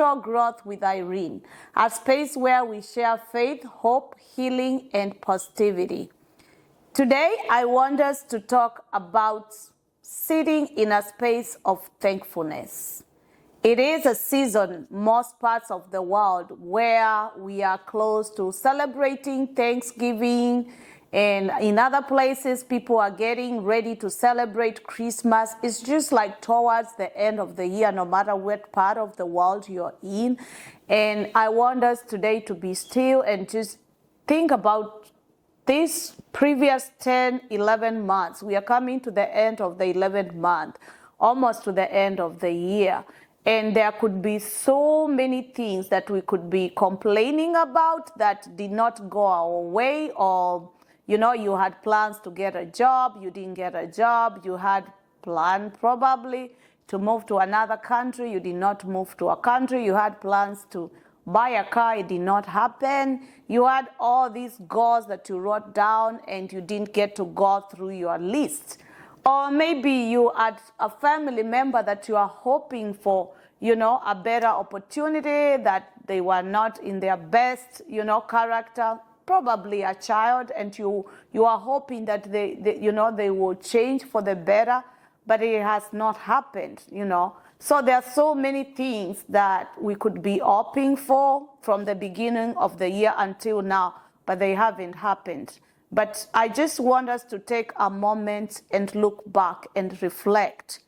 Spiritual Growth with Irene, a space where we share faith, hope, healing, and positivity. Today, I want us to talk about sitting in a space of thankfulness. It is a season, most parts of the world, where we are close to celebrating Thanksgiving, and in other places, people are getting ready to celebrate Christmas. It's just like towards the end of the year, no matter what part of the world you're in. And I want us today to be still and just think about these previous 10, 11 months. We are coming to the end of the 11th month, almost to the end of the year. And there could be so many things that we could be complaining about that did not go our way, or you had plans to get a job, you didn't get a job, you had planned probably to move to another country, you did not move to a country, you had plans to buy a car, it did not happen, you had all these goals that you wrote down and you didn't get to go through your list. Or maybe you had a family member that you are hoping for, a better opportunity, that they were not in their best, character, probably a child, and you are hoping that they will change for the better, but it has not happened, So there are so many things that we could be hoping for from the beginning of the year until now, but they haven't happened. But I just want us to take a moment and look back and reflect.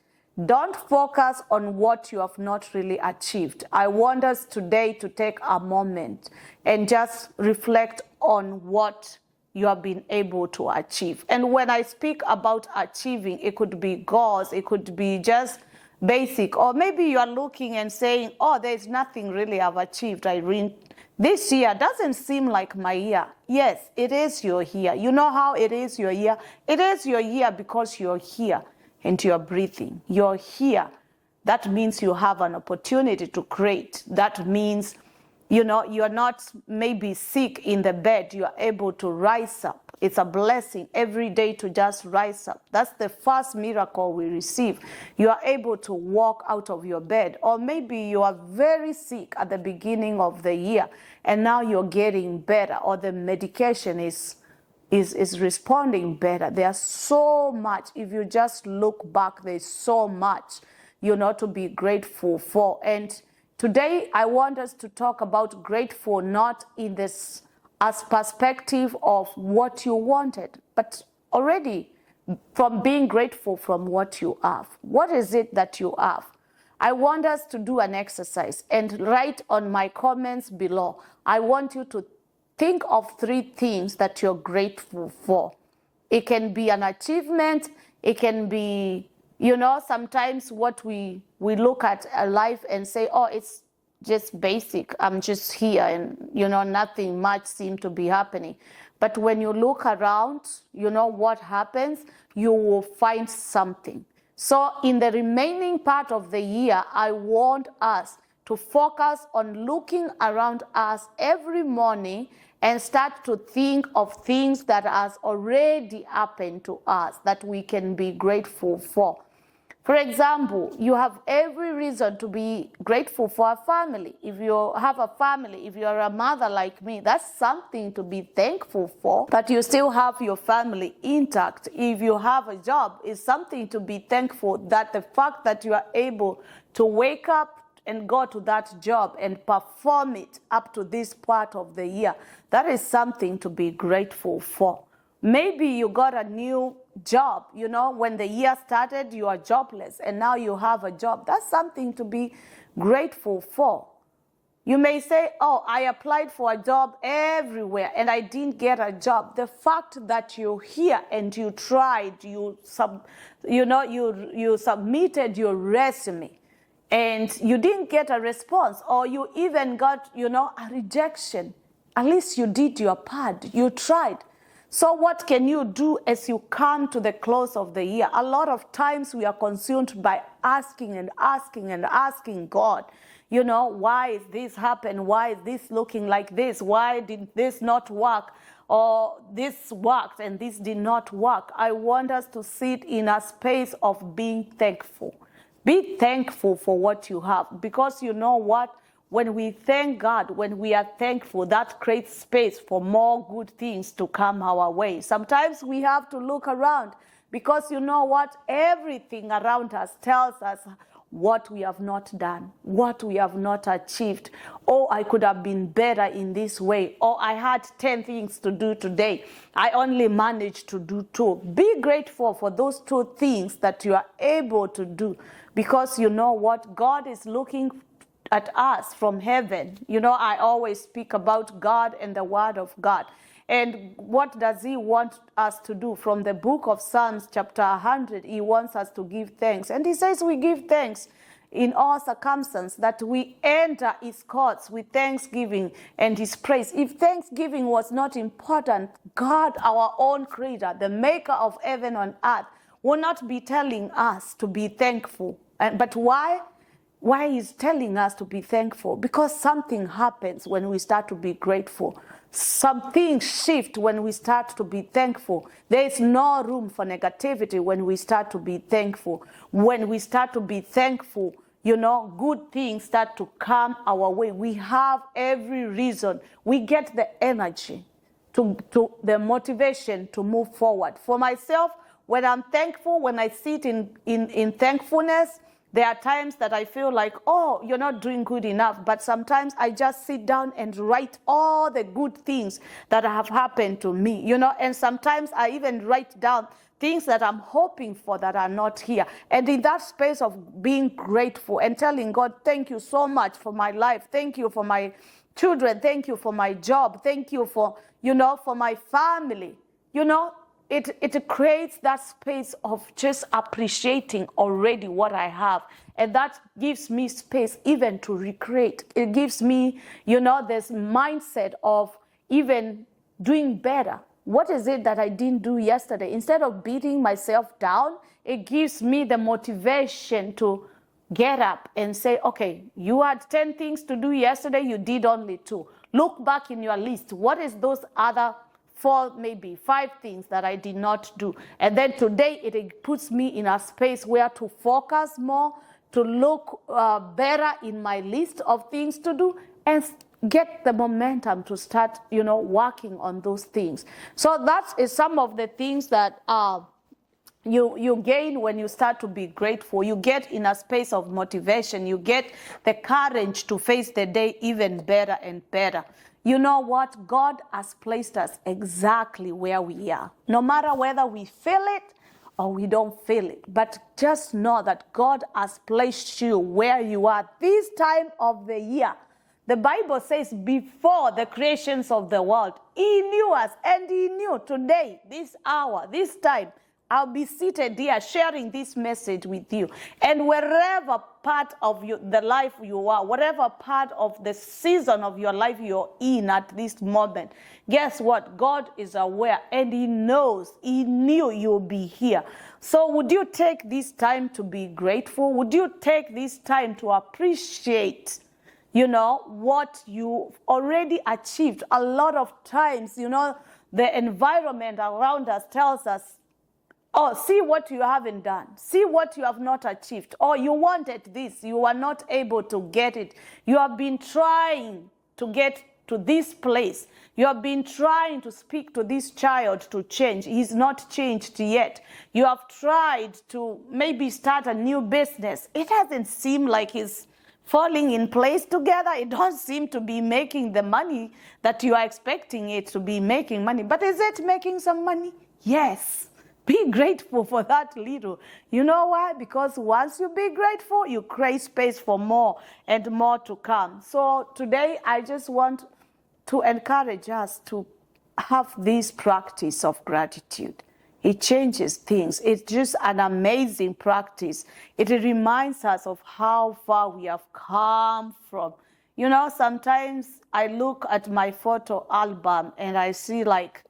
Don't focus on what you have not really achieved. I want us today to take a moment and just reflect on what you have been able to achieve. And when I speak about achieving, it could be goals, it could be just basic, or maybe you are looking and saying, oh, there's nothing really I've achieved, Irene. This year doesn't seem like my year. Yes, it is your year. You know how it is your year? It is your year because you're here and you're breathing. You're here. That means you have an opportunity to create. That means, you're not maybe sick in the bed. You are able to rise up. It's a blessing every day to just rise up. That's the first miracle we receive. You are able to walk out of your bed. Or maybe you are very sick at the beginning of the year and now you're getting better, or the medication is responding better. There's so much. If you just look back, there's so much, to be grateful for. And today I want us to talk about grateful, not in this as perspective of what you wanted, but already from being grateful from what you have. What is it that you have? I want us to do an exercise and write on my comments below. I want you to think of 3 things that you're grateful for. It can be an achievement. It can be, sometimes what we look at a life and say, oh, it's just basic. I'm just here and, nothing much seems to be happening. But when you look around, what happens? You will find something. So in the remaining part of the year, I want us to focus on looking around us every morning and start to think of things that has already happened to us that we can be grateful for. For example, you have every reason to be grateful for a family. If you have a family, if you're a mother like me, that's something to be thankful for, that you still have your family intact. If you have a job, it's something to be thankful, that the fact that you are able to wake up and go to that job and perform it up to this part of the year, that is something to be grateful for. Maybe you got a new job, when the year started, you are jobless and now you have a job. That's something to be grateful for. You may say, oh, I applied for a job everywhere and I didn't get a job. The fact that you're here and you tried, you submitted your resume and you didn't get a response, or you even got, a rejection. At least you did your part. You tried. So what can you do as you come to the close of the year? A lot of times we are consumed by asking and asking and asking God, why is this happen? Why is this looking like this? Why did this not work? Or this worked and this did not work. I want us to sit in a space of being thankful. Be thankful for what you have, because you know what? when we thank God, when we are thankful, that creates space for more good things to come our way. Sometimes we have to look around because you know what? Everything around us tells us what we have not done, what we have not achieved. Oh, I could have been better in this way. Or I had 10 things to do today. I only managed to do 2. Be grateful for those 2 things that you are able to do, because you know what? God is looking at us from heaven. You know, I always speak about God and the Word of God. And what does he want us to do? From the book of Psalms chapter 100, he wants us to give thanks. And he says we give thanks in all circumstances, that we enter his courts with thanksgiving and his praise. If thanksgiving was not important, God, our own creator, the maker of heaven and earth, will not be telling us to be thankful. But why? Why he's telling us to be thankful? Because something happens when we start to be grateful. Something shifts when we start to be thankful. There is no room for negativity when we start to be thankful. When we start to be thankful, you know, good things start to come our way. We have every reason. We get the energy, to the motivation to move forward. For myself, when I'm thankful, when I sit in thankfulness, there are times that I feel like, oh, you're not doing good enough. But sometimes I just sit down and write all the good things that have happened to me, you know. And sometimes I even write down things that I'm hoping for that are not here. And in that space of being grateful and telling God, thank you so much for my life. Thank you for my children. Thank you for my job. Thank you for, you know, for my family, you know. It creates that space of just appreciating already what I have. And that gives me space even to recreate. It gives me, you know, this mindset of even doing better. What is it that I didn't do yesterday? Instead of beating myself down, it gives me the motivation to get up and say, okay, you had 10 things to do yesterday, you did only 2. Look back in your list. What is those other 4, maybe 5 things that I did not do? And then today it puts me in a space where to focus more, to look better in my list of things to do, and get the momentum to start, you know, working on those things. So that is some of the things that you gain when you start to be grateful. You get in a space of motivation. You get the courage to face the day even better and better. You know what? God has placed us exactly where we are. No matter whether we feel it or we don't feel it. But just know that God has placed you where you are this time of the year. The Bible says before the creations of the world, he knew us, and he knew today, this hour, this time, I'll be seated here sharing this message with you. And wherever part of the life you are, whatever part of the season of your life you're in at this moment, guess what? God is aware and he knows, he knew you'll be here. So would you take this time to be grateful? Would you take this time to appreciate, you know, what you already achieved? A lot of times, you know, the environment around us tells us, oh, see what you haven't done. See what you have not achieved. Oh, you wanted this. You were not able to get it. You have been trying to get to this place. You have been trying to speak to this child to change. He's not changed yet. You have tried to maybe start a new business. It doesn't seem like he's falling in place together. It don't seem to be making the money that you are expecting it to be making money. But is it making some money? Yes. Be grateful for that little. You know why? Because once you be grateful, you create space for more and more to come. So today, I just want to encourage us to have this practice of gratitude. It changes things. It's just an amazing practice. It reminds us of how far we have come from. You know, sometimes I look at my photo album and I see like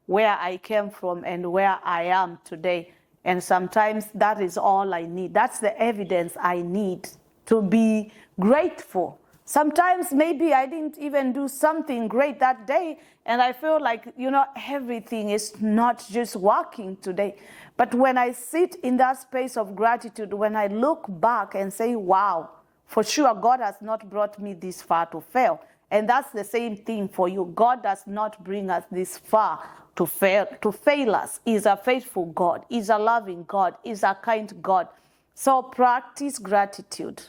where I came from and where I am today. And sometimes that is all I need. That's the evidence I need to be grateful. Sometimes maybe I didn't even do something great that day, and I feel like, you know, everything is not just working today. But when I sit in that space of gratitude, when I look back and say, wow, For sure, God has not brought me this far to fail. And that's the same thing for you. God does not bring us this far to fail us. He's a faithful God. He's a loving God. He's a kind God. So practice gratitude.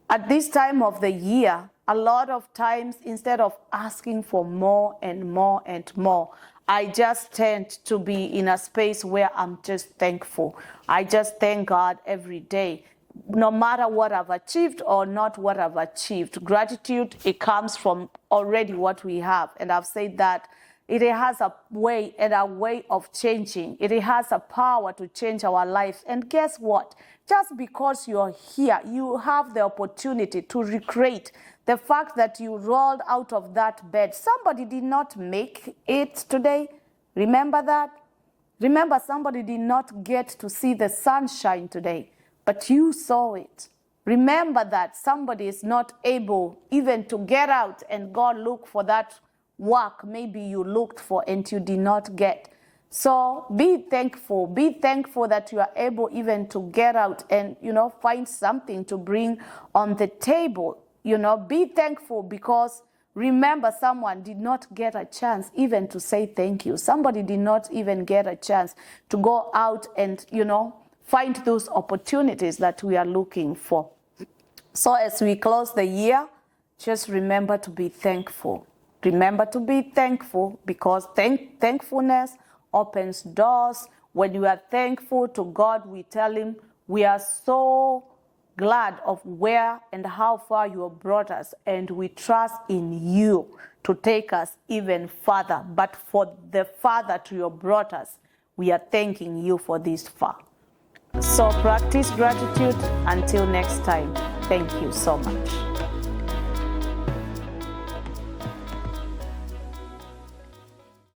At this time of the year, a lot of times, instead of asking for more and more and more, I just tend to be in a space where I'm just thankful. I just thank God every day. No matter what I've achieved or not what I've achieved, gratitude, it comes from already what we have. And I've said that it has a way of changing. It has a power to change our lives. And guess what? Just because you're here, you have the opportunity to recreate the fact that you rolled out of that bed. Somebody did not make it today. Remember that? Remember, somebody did not get to see the sunshine today, but you saw it. Remember that somebody is not able even to get out and go look for that work maybe you looked for and you did not get. So be thankful. Be thankful that you are able even to get out and, find something to bring on the table. Be thankful because remember, someone did not get a chance even to say thank you. Somebody did not even get a chance to go out and, find those opportunities that we are looking for. So as we close the year, just remember to be thankful. Remember to be thankful because thankfulness opens doors. When you are thankful to God, we tell him we are so glad of where and how far you have brought us, and we trust in you to take us even further. But for the farther to you brought us, we are thanking you for this far. So practice gratitude. Until next time, thank you so much.